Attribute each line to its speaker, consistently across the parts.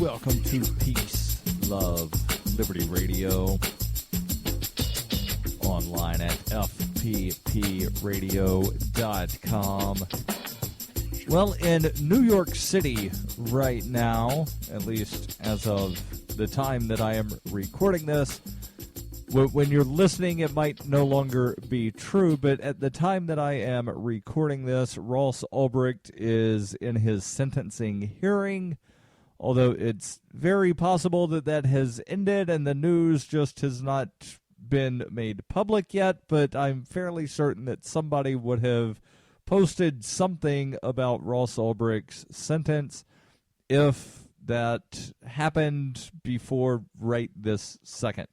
Speaker 1: Welcome to Peace, Love, Liberty Radio. Online at fppradio.com. Well, in New York City right now, at least as of the time that I am recording this, when you're listening, it might no longer be true, but at the time that I am recording this, Ross Ulbricht is in his sentencing hearing, although it's very possible that that has ended and the news just has not been made public yet, but I'm fairly certain that somebody would have posted something about Ross Ulbricht's sentence if that happened before right this second.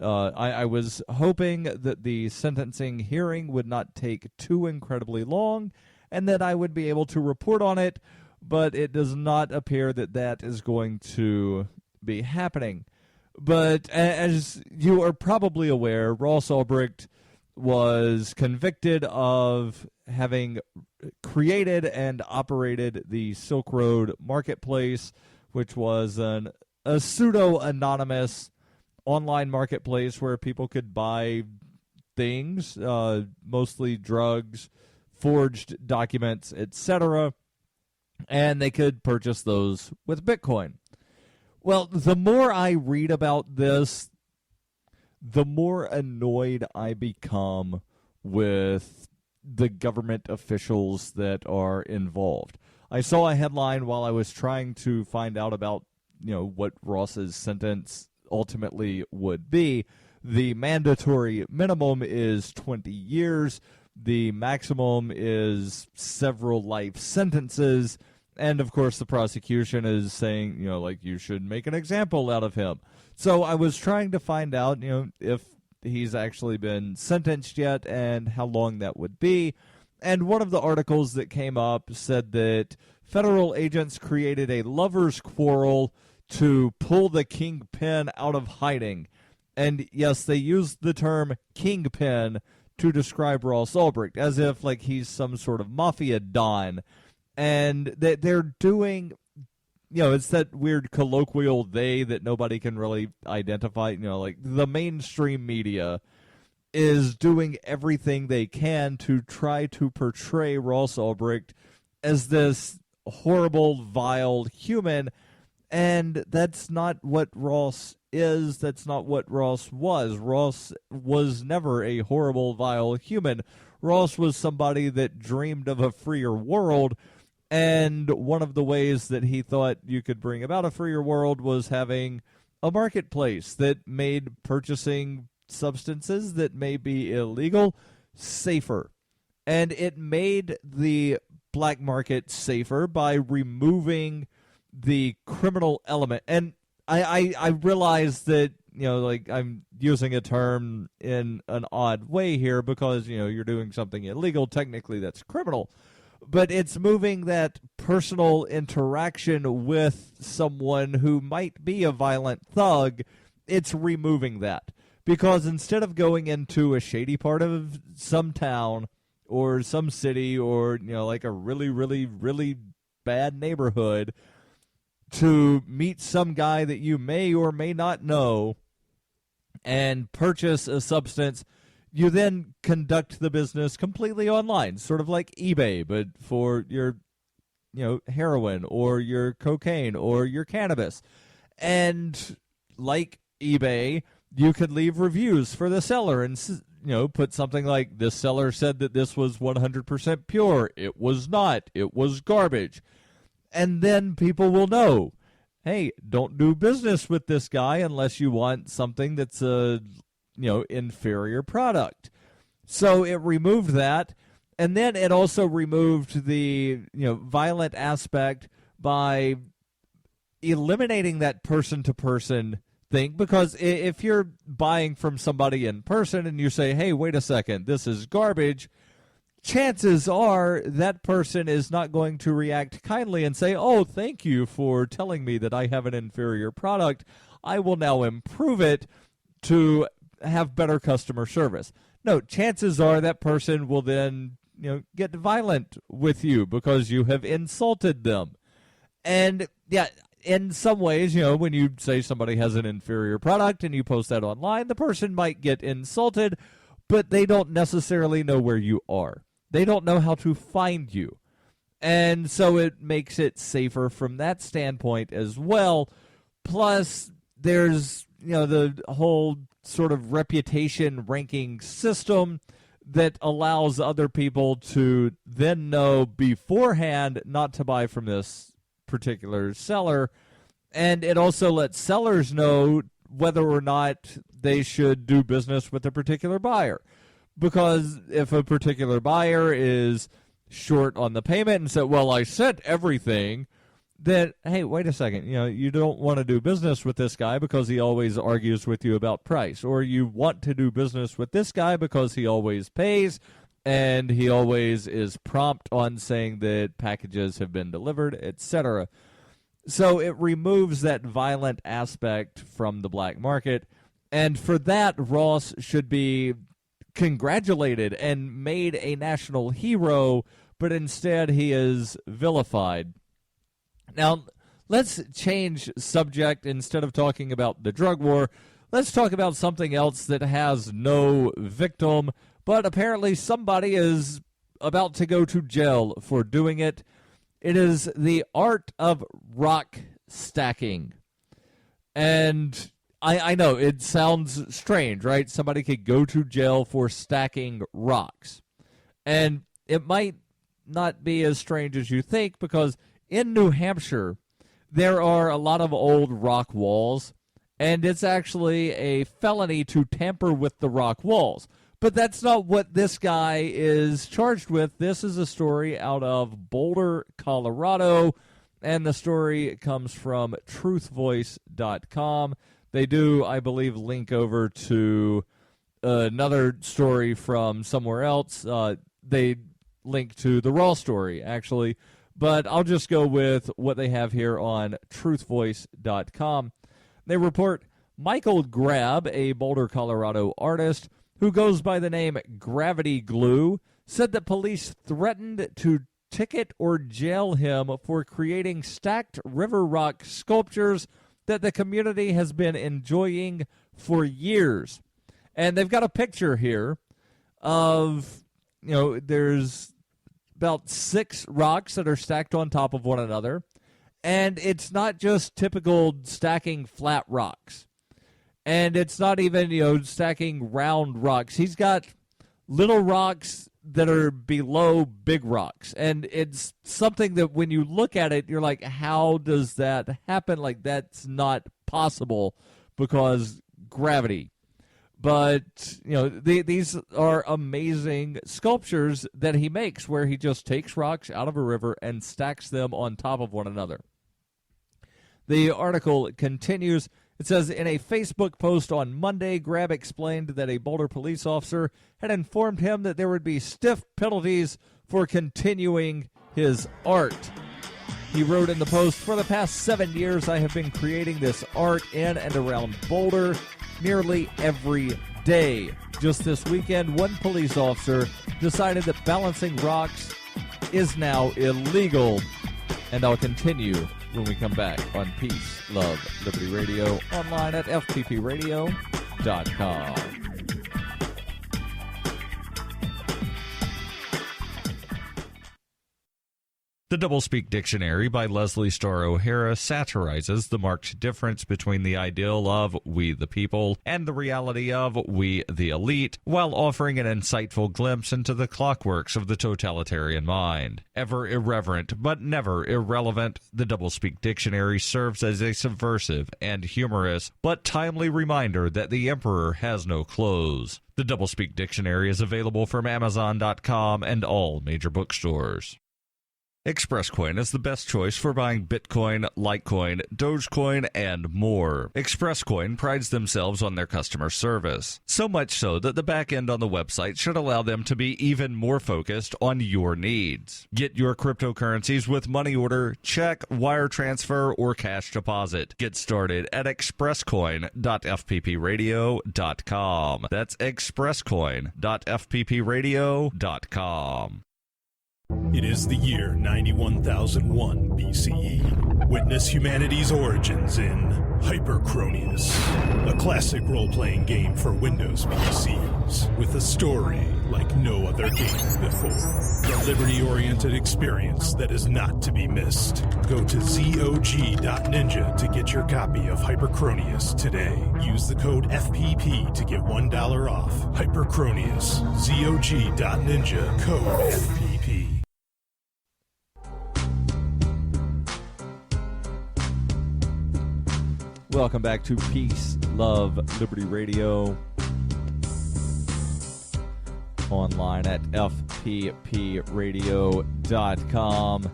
Speaker 1: I was hoping that the sentencing hearing would not take too incredibly long and that I would be able to report on it, but it does not appear that that is going to be happening. But as you are probably aware, Ross Ulbricht was convicted of having created and operated the Silk Road Marketplace, which was a pseudo-anonymous online marketplace where people could buy things, mostly drugs, forged documents, etc., and they could purchase those with Bitcoin. Well, the more I read about this, the more annoyed I become with the government officials that are involved. I saw a headline while I was trying to find out about, what Ross's sentence ultimately would be. The mandatory minimum is 20 years. The maximum is several life sentences. And, of course, the prosecution is saying, you should make an example out of him. So I was trying to find out, if he's actually been sentenced yet and how long that would be. And one of the articles that came up said that federal agents created a lover's quarrel to pull the kingpin out of hiding. And, yes, they used the term kingpin to describe Ross Ulbricht, as if, he's some sort of mafia don. And they're doing, it's that weird colloquial they that nobody can really identify. The mainstream media is doing everything they can to try to portray Ross Ulbricht as this horrible, vile human. And that's not what Ross is. That's not what Ross was. Ross was never a horrible, vile human. Ross was somebody that dreamed of a freer world. And one of the ways that he thought you could bring about a freer world was having a marketplace that made purchasing substances that may be illegal safer. And it made the black market safer by removing the criminal element. And I realize that, I'm using a term in an odd way here because, you're doing something illegal. Technically, that's criminal. But it's moving that personal interaction with someone who might be a violent thug. It's removing that. Because instead of going into a shady part of some town or some city or, a really, really, really bad neighborhood to meet some guy that you may or may not know and purchase a substance, you then conduct the business completely online, sort of like eBay, but for your, heroin or your cocaine or your cannabis. And like eBay, you could leave reviews for the seller and, put something like, this seller said that this was 100% pure. It was not. It was garbage. And then people will know, hey, don't do business with this guy unless you want something that's a inferior product. So it removed that, and then it also removed the violent aspect by eliminating that person-to-person thing, because if you're buying from somebody in person and you say, hey, wait a second, this is garbage, chances are that person is not going to react kindly and say, oh, thank you for telling me that I have an inferior product. I will now improve it to have better customer service. No, chances are that person will then, get violent with you because you have insulted them. And yeah, in some ways, when you say somebody has an inferior product and you post that online, the person might get insulted, but they don't necessarily know where you are. They don't know how to find you. And so it makes it safer from that standpoint as well. Plus, there's, the whole sort of reputation ranking system that allows other people to then know beforehand not to buy from this particular seller. And it also lets sellers know whether or not they should do business with a particular buyer. Because if a particular buyer is short on the payment and said, well, I sent everything, then, hey, wait a second, you don't want to do business with this guy because he always argues with you about price. Or you want to do business with this guy because he always pays and he always is prompt on saying that packages have been delivered, etc. So it removes that violent aspect from the black market. And for that, Ross should be congratulated and made a national hero, but instead he is vilified. Now, let's change subject. Instead of talking about the drug war, let's talk about something else that has no victim, but apparently somebody is about to go to jail for doing it. It is the art of rock stacking. And I know, it sounds strange, right? Somebody could go to jail for stacking rocks. And it might not be as strange as you think, because in New Hampshire, there are a lot of old rock walls, and it's actually a felony to tamper with the rock walls. But that's not what this guy is charged with. This is a story out of Boulder, Colorado, and the story comes from truthvoice.com. They do, I believe, link over to another story from somewhere else. They link to the Raw story, actually. But I'll just go with what they have here on truthvoice.com. They report Michael Grab, a Boulder, Colorado artist who goes by the name Gravity Glue, said that police threatened to ticket or jail him for creating stacked river rock sculptures that the community has been enjoying for years. And they've got a picture here of, there's about 6 rocks that are stacked on top of one another. And it's not just typical stacking flat rocks. And it's not even, stacking round rocks. He's got little rocks that are below big rocks. And it's something that when you look at it, you're like, how does that happen? Like, that's not possible because gravity. But, these are amazing sculptures that he makes where he just takes rocks out of a river and stacks them on top of one another. The article continues. It says, in a Facebook post on Monday, Grab explained that a Boulder police officer had informed him that there would be stiff penalties for continuing his art. He wrote in the post, for the past 7 years, I have been creating this art in and around Boulder nearly every day. Just this weekend, one police officer decided that balancing rocks is now illegal. And I'll continue when we come back on Peace, Love, Liberty Radio, online at fppradio.com. The Doublespeak Dictionary by Leslie Starr O'Hara satirizes the marked difference between the ideal of we the people and the reality of we the elite, while offering an insightful glimpse into the clockworks of the totalitarian mind. Ever irreverent but never irrelevant, the Doublespeak Dictionary serves as a subversive and humorous but timely reminder that the emperor has no clothes. The Doublespeak Dictionary is available from Amazon.com and all major bookstores. ExpressCoin is the best choice for buying Bitcoin, Litecoin, Dogecoin, and more. ExpressCoin prides themselves on their customer service, so much so that the back end on the website should allow them to be even more focused on your needs. Get your cryptocurrencies with money order, check, wire transfer, or cash deposit. Get started at expresscoin.fppradio.com. That's expresscoin.fppradio.com.
Speaker 2: It is the year 91,001 BCE. Witness humanity's origins in Hyperchronius, a classic role-playing game for Windows PCs with a story like no other game before. A liberty-oriented experience that is not to be missed. Go to zog.ninja to get your copy of Hyperchronius today. Use the code FPP to get $1 off. Hyperchronius, zog.ninja, code FPP.
Speaker 1: Welcome back to Peace, Love, Liberty Radio. Online at fppradio.com.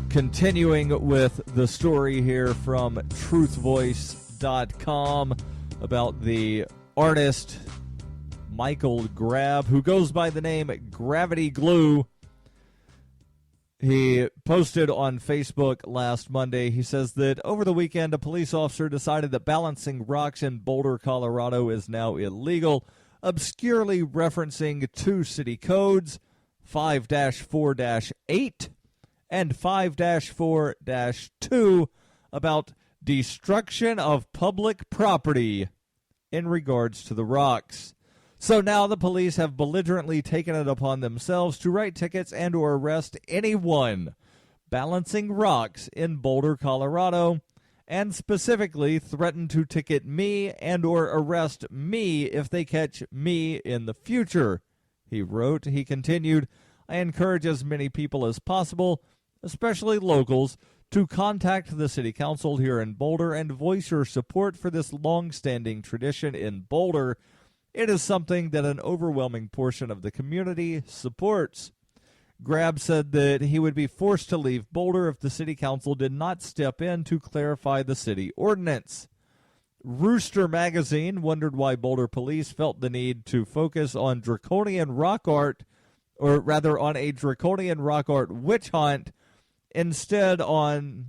Speaker 1: Continuing with the story here from truthvoice.com about the artist Michael Grab, who goes by the name Gravity Glue. He posted on Facebook last Monday. He says that over the weekend, a police officer decided that balancing rocks in Boulder, Colorado is now illegal, obscurely referencing two city codes, 5-4-8 and 5-4-2, about destruction of public property in regards to the rocks. So now the police have belligerently taken it upon themselves to write tickets and or arrest anyone balancing rocks in Boulder, Colorado, and specifically threaten to ticket me and or arrest me if they catch me in the future. He wrote. He continued, I encourage as many people as possible, especially locals, to contact the city council here in Boulder and voice your support for this long-standing tradition in Boulder. It is something that an overwhelming portion of the community supports. Grab said that he would be forced to leave Boulder if the city council did not step in to clarify the city ordinance. Rooster magazine wondered why Boulder police felt the need to focus on draconian rock art, or rather on a draconian rock art witch hunt, instead on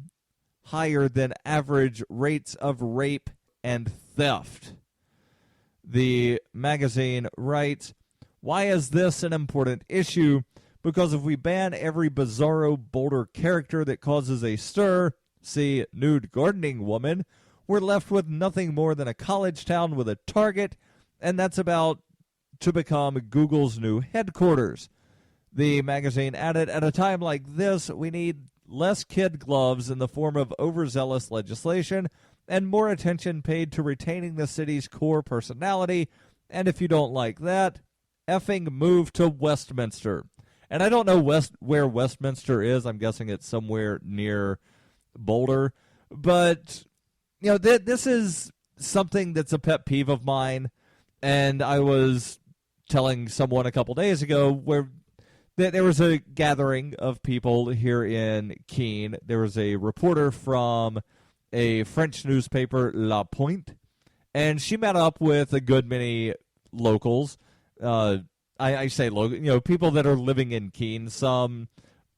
Speaker 1: higher than average rates of rape and theft. The magazine writes, why is this an important issue? Because if we ban every bizarro Boulder character that causes a stir, see nude gardening woman, we're left with nothing more than a college town with a target, and that's about to become Google's new headquarters. The magazine added, at a time like this, we need less kid gloves in the form of overzealous legislation and more attention paid to retaining the city's core personality, and if you don't like that, effing move to Westminster. And I don't know where Westminster is. I'm guessing it's somewhere near Boulder. But, you know, this is something that's a pet peeve of mine, and I was telling someone a couple days ago where there was a gathering of people here in Keene. There was a reporter from a French newspaper, La Pointe, and she met up with a good many locals. I say local, you know, people that are living in Keene. Some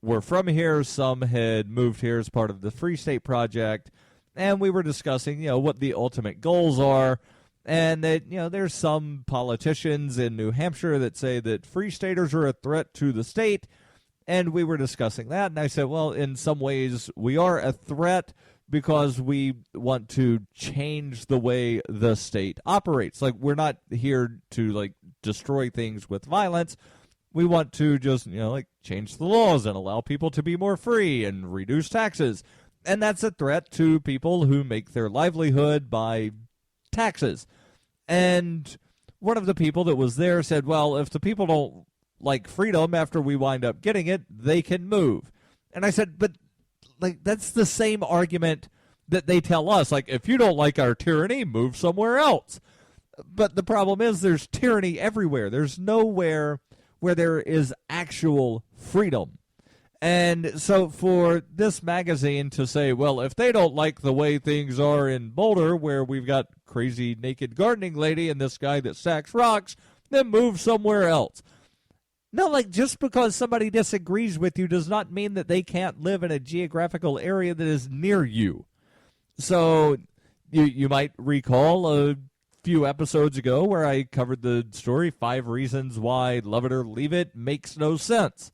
Speaker 1: were from here, some had moved here as part of the Free State Project, and we were discussing, you know, what the ultimate goals are, and that, you know, there's some politicians in New Hampshire that say that Free Staters are a threat to the state, and we were discussing that, and I said, well, in some ways we are a threat, because we want to change the way the state operates. Like, we're not here to, like, destroy things with violence. We want to just, you know, like, change the laws and allow people to be more free and reduce taxes. And that's a threat to people who make their livelihood by taxes. And one of the people that was there said, well, if the people don't like freedom after we wind up getting it, they can move. And I said, but like, that's the same argument that they tell us. Like, if you don't like our tyranny, move somewhere else. But the problem is there's tyranny everywhere. There's nowhere where there is actual freedom. And so for this magazine to say, well, if they don't like the way things are in Boulder, where we've got crazy naked gardening lady and this guy that stacks rocks, then move somewhere else. No, like, just because somebody disagrees with you does not mean that they can't live in a geographical area that is near you. So you might recall a few episodes ago where I covered the story, 5 Reasons Why Love It or Leave It Makes No Sense.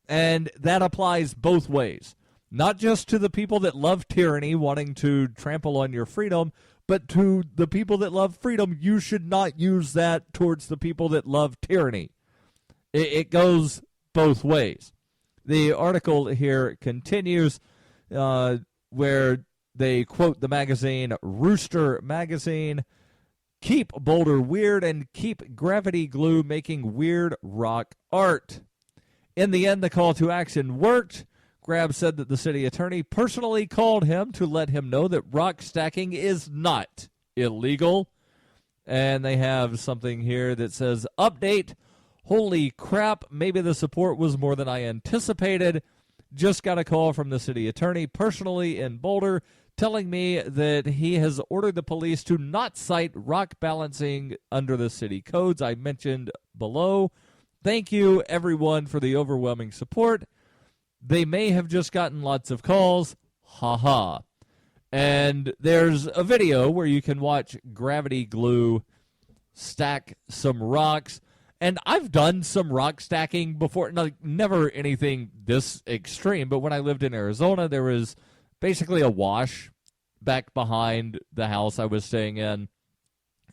Speaker 1: And that applies both ways. Not just to the people that love tyranny, wanting to trample on your freedom, but to the people that love freedom. You should not use that towards the people that love tyranny. It goes both ways. The article here continues where they quote the magazine, Rooster Magazine, "Keep Boulder weird and keep Gravity Glue making weird rock art." In the end, the call to action worked. Grab said that the city attorney personally called him to let him know that rock stacking is not illegal. And they have something here that says, "Update. Holy crap, maybe the support was more than I anticipated. Just got a call from the city attorney personally in Boulder telling me that he has ordered the police to not cite rock balancing under the city codes I mentioned below. Thank you, everyone, for the overwhelming support. They may have just gotten lots of calls. Ha ha." And there's a video where you can watch Gravity Glue stack some rocks. And I've done some rock stacking before, never anything this extreme, but when I lived in Arizona, there was basically a wash back behind the house I was staying in.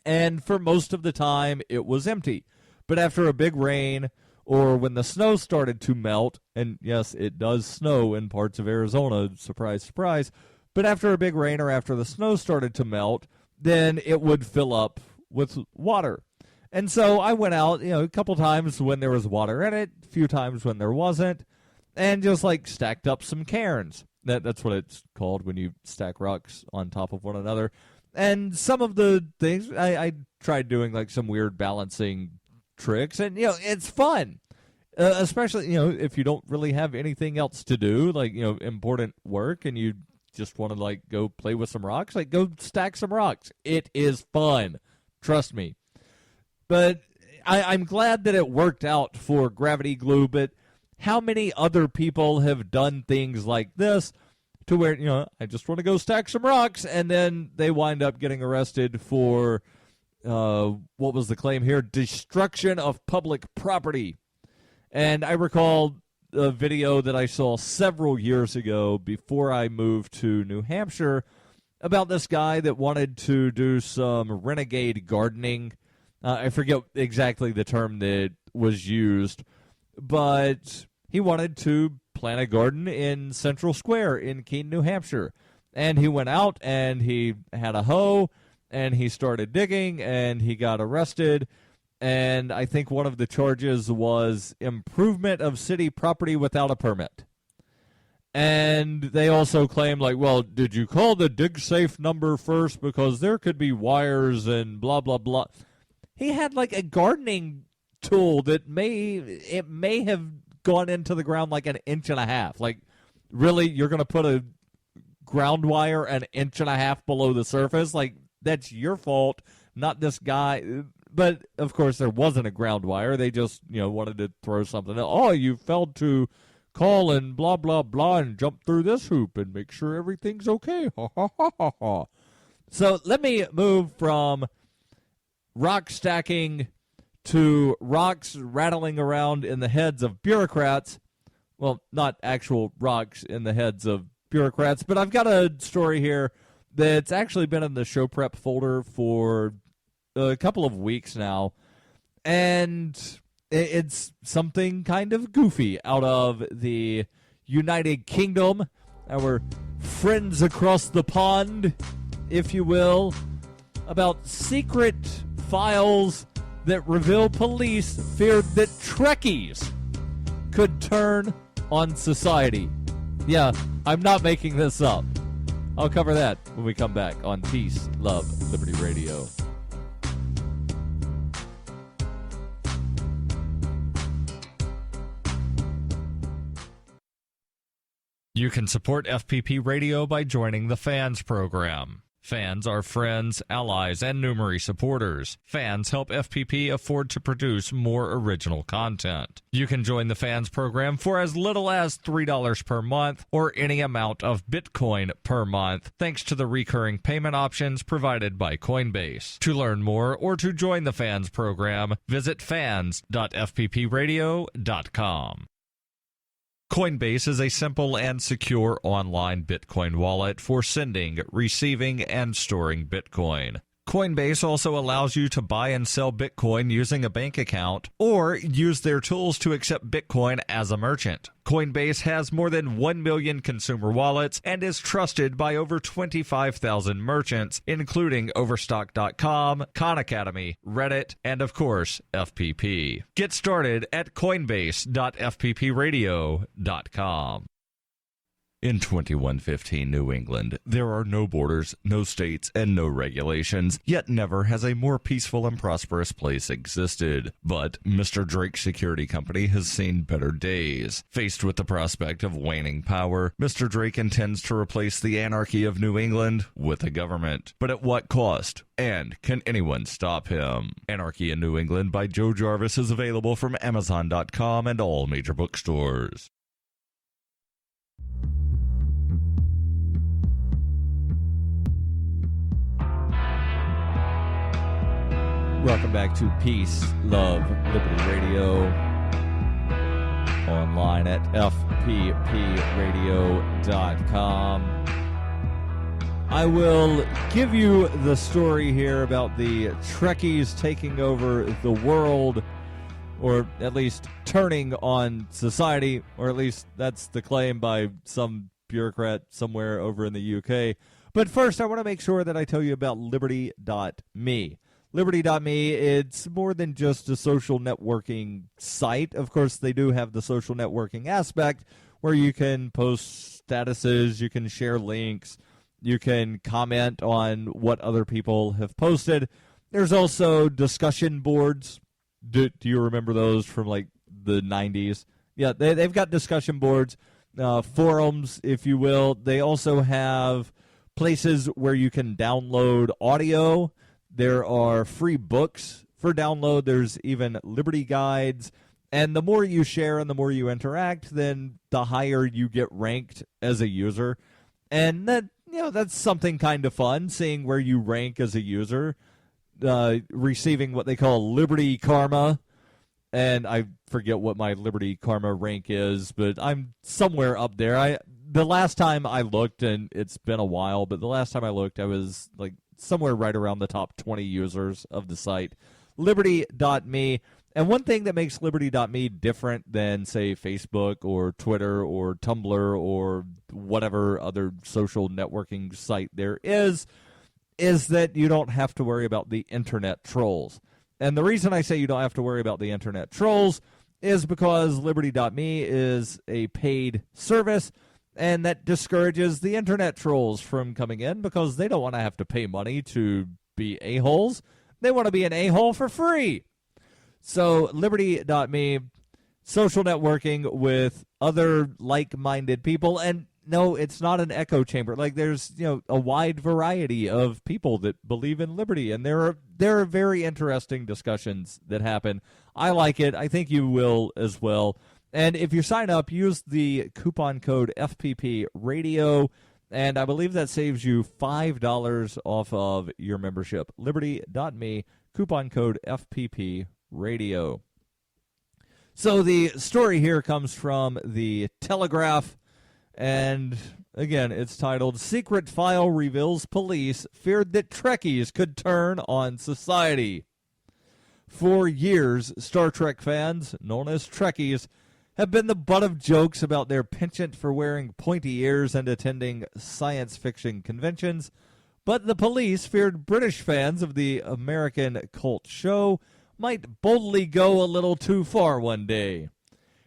Speaker 1: And for most of the time, it was empty. But after a big rain, or when the snow started to melt, and yes, it does snow in parts of Arizona, surprise, surprise, but after a big rain or after the snow started to melt, then it would fill up with water. And so I went out, a couple times when there was water in it, a few times when there wasn't, and just stacked up some cairns. That's what it's called when you stack rocks on top of one another. And some of the things, I tried doing some weird balancing tricks, and it's fun. Especially, if you don't really have anything else to do, important work, and you just want to go play with some rocks, go stack some rocks. It is fun. Trust me. But I'm glad that it worked out for Gravity Glue, but how many other people have done things like this to where, I just want to go stack some rocks, and then they wind up getting arrested for, what was the claim here? Destruction of public property. And I recall a video that I saw several years ago before I moved to New Hampshire about this guy that wanted to do some renegade gardening. I forget exactly the term that was used, but he wanted to plant a garden in Central Square in Keene, New Hampshire. And he went out and he had a hoe and he started digging and he got arrested. And I think one of the charges was improvement of city property without a permit. And they also claimed, well, did you call the dig safe number first because there could be wires and blah, blah, blah. He had a gardening tool that may have gone into the ground an inch and a half. Really, you're going to put a ground wire an inch and a half below the surface? That's your fault, not this guy. But, of course, there wasn't a ground wire. They just, wanted to throw something. Oh, you failed to call and blah, blah, blah and jump through this hoop and make sure everything's okay. Ha, ha, ha, ha, ha. So let me move from rock stacking to rocks rattling around in the heads of bureaucrats. Well, not actual rocks in the heads of bureaucrats, but I've got a story here that's actually been in the show prep folder for a couple of weeks now, and it's something kind of goofy out of the United Kingdom, our friends across the pond, if you will, about secret files that reveal police feared that Trekkies could turn on society. Yeah, I'm not making this up. I'll cover that when we come back on Peace, Love, Liberty Radio. You can support FPP Radio by joining the Fans program. Fans are friends, allies, and Numery supporters. Fans help FPP afford to produce more original content. You can join the Fans program for as little as $3 per month or any amount of Bitcoin per month, thanks to the recurring payment options provided by Coinbase. To learn more or to join the Fans program, visit fans.fppradio.com. Coinbase is a simple and secure online Bitcoin wallet for sending, receiving, and storing Bitcoin. Coinbase also allows you to buy and sell Bitcoin using a bank account or use their tools to accept Bitcoin as a merchant. Coinbase has more than 1 million consumer wallets and is trusted by over 25,000 merchants, including Overstock.com, Khan Academy, Reddit, and of course, FPP. Get started at coinbase.fppradio.com. In 2115 New England, there are no borders, no states, and no regulations, yet never has a more peaceful and prosperous place existed. But Mr. Drake's security company has seen better days. Faced with the prospect of waning power, Mr. Drake intends to replace the anarchy of New England with a government. But at what cost? And can anyone stop him? Anarchy in New England by Joe Jarvis is available from Amazon.com and all major bookstores. Welcome back to Peace, Love, Liberty Radio, online at fppradio.com. I will give you the story here about the Trekkies taking over the world, or at least turning on society, or at least that's the claim by some bureaucrat somewhere over in the UK. But first, I want to make sure that I tell you about Liberty.me. Liberty.me, it's more than just a social networking site. Of course, they do have the social networking aspect where you can post statuses, you can share links, you can comment on what other people have posted. There's also discussion boards. Do you remember those from like the 90s? Yeah, they've got discussion boards, forums, if you will. They also have places where you can download audio. There are free books for download. There's even Liberty guides. And the more you share and the more you interact, then the higher you get ranked as a user. And that, that's something kind of fun, seeing where you rank as a user, receiving what they call Liberty Karma. And I forget what my Liberty Karma rank is, but I'm somewhere up there. The last time I looked, and it's been a while, but the last time I looked, I was like somewhere right around the top 20 users of the site. Liberty.me. And one thing that makes Liberty.me different than, say, Facebook or Twitter or Tumblr or whatever other social networking site there is that you don't have to worry about the internet trolls. And the reason I say you don't have to worry about the internet trolls is because Liberty.me is a paid service, and that discourages the internet trolls from coming in because they don't want to have to pay money to be a-holes. They want to be an a-hole for free. So Liberty.me, social networking with other like-minded people. And no, it's not an echo chamber. Like, there's a wide variety of people that believe in liberty, and there are very interesting discussions that happen. I like it. I think you will as well. And if you sign up, use the coupon code FPP Radio, and I believe that saves you $5 off of your membership. Liberty.me, coupon code FPP Radio. So the story here comes from the Telegraph, and again, it's titled, Secret File Reveals Police Feared That Trekkies Could Turn on Society. For years, Star Trek fans, known as Trekkies, have been the butt of jokes about their penchant for wearing pointy ears and attending science fiction conventions, but the police feared British fans of the American cult show might boldly go a little too far one day.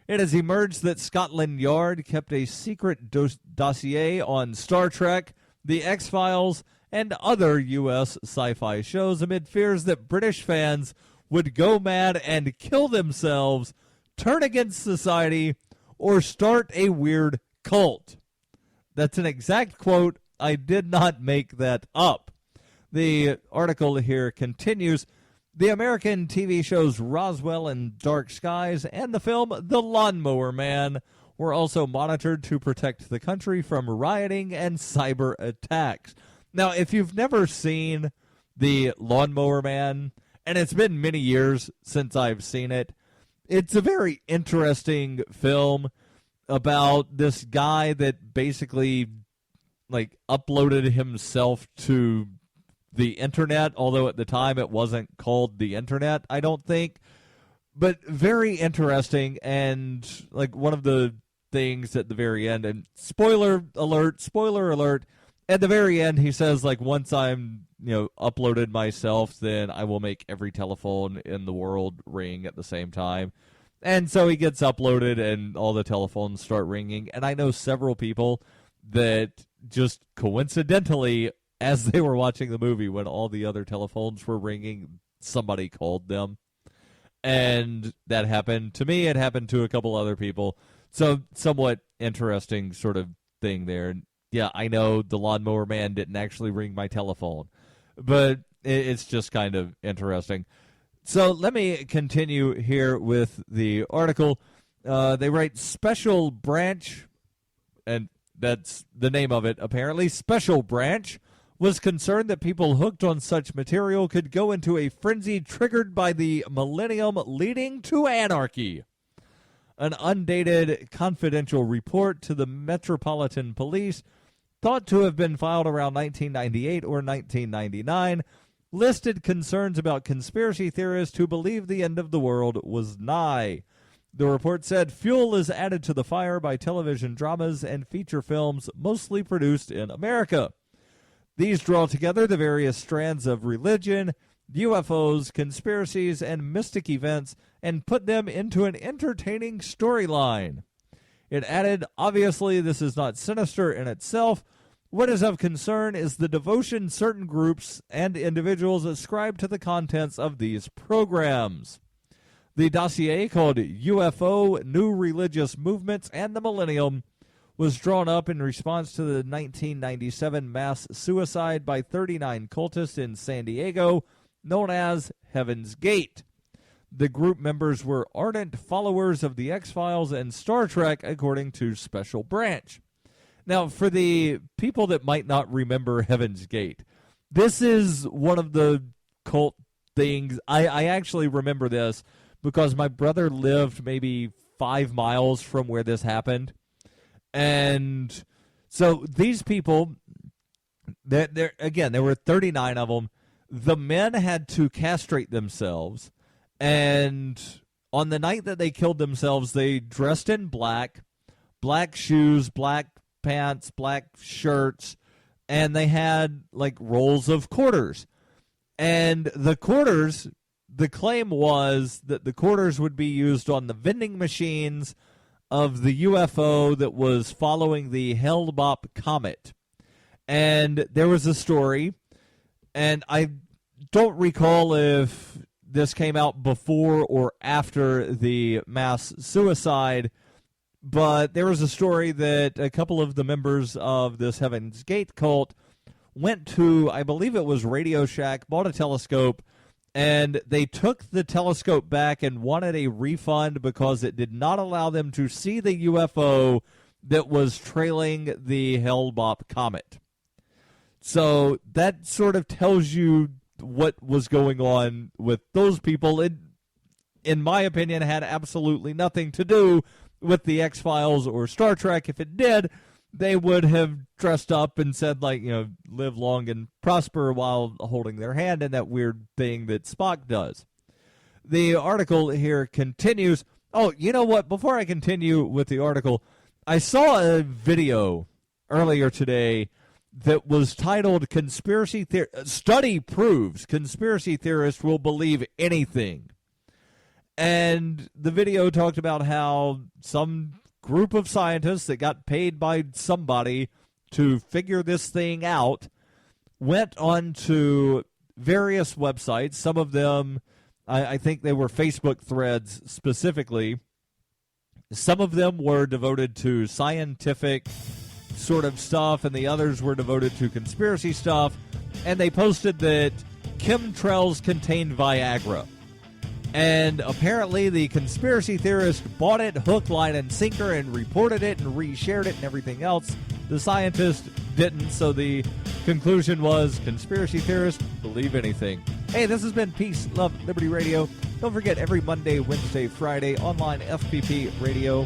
Speaker 1: It has emerged that Scotland Yard kept a secret dossier on Star Trek, The X-Files, and other U.S. sci-fi shows amid fears that British fans would go mad and kill themselves, turn against society, or start a weird cult. That's an exact quote. I did not make that up. The article here continues. The American TV shows Roswell and Dark Skies and the film The Lawnmower Man were also monitored to protect the country from rioting and cyber attacks. Now, if you've never seen The Lawnmower Man, and it's been many years since I've seen it, it's a very interesting film. about this guy that basically like uploaded himself to the internet, although at the time it wasn't called the internet, I don't think. But very interesting, and like one of the things at the very end, and spoiler alert, at the very end he says, like, once I'm, uploaded myself, then I will make every telephone in the world ring at the same time. And so he gets uploaded and all the telephones start ringing. And I know several people that just coincidentally, as they were watching the movie, when all the other telephones were ringing, somebody called them. And that happened to me. It happened to a couple other people. So somewhat interesting sort of thing there. And yeah, I know the Lawnmower Man didn't actually ring my telephone, but it's just kind of interesting. So let me continue here with the article. They write Special Branch, and that's the name of it apparently. Special Branch was concerned that people hooked on such material could go into a frenzy triggered by the millennium leading to anarchy. An undated confidential report to the Metropolitan Police, thought to have been filed around 1998 or 1999, listed concerns about conspiracy theorists who believe the end of the world was nigh. The report said fuel is added to the fire by television dramas and feature films mostly produced in America. These draw together the various strands of religion, UFOs, conspiracies, and mystic events and put them into an entertaining storyline. It added, obviously, this is not sinister in itself. What is of concern is the devotion certain groups and individuals ascribe to the contents of these programs. The dossier, called UFO, New Religious Movements, and the Millennium, was drawn up in response to the 1997 mass suicide by 39 cultists in San Diego, known as Heaven's Gate. The group members were ardent followers of the X-Files and Star Trek, according to Special Branch. Now, for the people that might not remember Heaven's Gate, this is one of the cult things. I actually remember this because my brother lived maybe 5 miles from where this happened. And so these people, there were 39 of them. The men had to castrate themselves. And on the night that they killed themselves, they dressed in black shoes, black pants, black shirts, and they had like rolls of quarters. And the quarters, the claim was that the quarters would be used on the vending machines of the UFO that was following the Hale-Bopp comet. And there was a story, and I don't recall if this came out before or after the mass suicide, but there was a story that a couple of the members of this Heaven's Gate cult went to, I believe it was Radio Shack, bought a telescope, and they took the telescope back and wanted a refund because it did not allow them to see the UFO that was trailing the Hale-Bopp comet. So that sort of tells you what was going on with those people. It, in my opinion, had absolutely nothing to do with the X-Files or Star Trek. If it did, they would have dressed up and said, like, live long and prosper while holding their hand in that weird thing that Spock does. The article here continues. Oh, you know what? Before I continue with the article, I saw a video earlier today that was titled Study Proves Conspiracy Theorists Will Believe Anything. And the video talked about how some group of scientists that got paid by somebody to figure this thing out went on to various websites. Some of them, I think they were Facebook threads specifically. Some of them were devoted to scientific sort of stuff, and the others were devoted to conspiracy stuff. And they posted that chemtrails contained Viagra. And apparently the conspiracy theorist bought it hook, line, and sinker and reported it and reshared it and everything else. The scientist didn't, so the conclusion was conspiracy theorists believe anything. Hey, this has been Peace, Love, Liberty Radio. Don't forget, every Monday, Wednesday, Friday, online, fppradio.com.